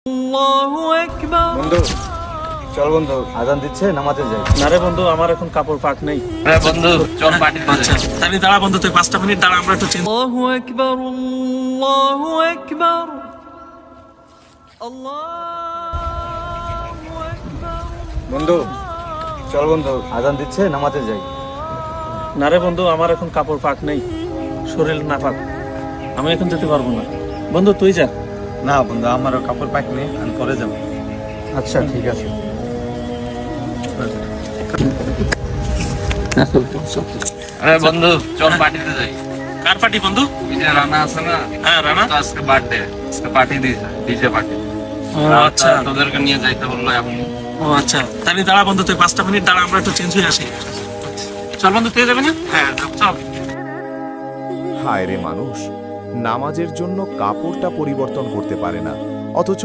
আল্লাহু আকবার। বন্ধু চল বন্ধু, আজান দিচ্ছে, নামাজে যাই। না রে বন্ধু, আমার এখন কাপড় পাক নেই। হ্যাঁ বন্ধু, চল পার্টি আচ্ছা তাহলে দাঁড়া বন্ধু, তুই 5টা মিনিট দাঁড়া, আমরা একটু চেঞ্জ। আল্লাহু আকবার, আল্লাহু আকবার, আল্লাহু আকবার। বন্ধু চল বন্ধু, আজান দিচ্ছে, নামাজে যাই। না রে বন্ধু, আমার এখন কাপড় পাক নেই, শরীর না পাক, আমি এখন যেতে পারবো না। বন্ধু তুই যা। না বন্ধু, আমারও কাপড় পাক নেই, আমি পরে যাবো। আচ্ছা ঠিক আছে। আরে বন্ধু, চল পার্টিতে যাই। কার পার্টি বন্ধু? ওই যে রানা আছে না, হ্যাঁ রানা। তো আজকে বার্থডে, আজকে পার্টি দিয়েছে, ডিজে পার্টি। ও আচ্ছা, তোদেরকে নিয়ে যাইতে বললো এখন। ও আচ্ছা তাহলে দাঁড়া বন্ধু, তুই 5টা মিনিট দাঁড়া, আমরা একটু চেঞ্জ হয়ে আসি। চল বন্ধু, তুই যাবি না? হ্যাঁ চল। হায় রে মানুষ, নামাজের জন্য কাপড়টা পরিবর্তন করতে পারে না, অথচ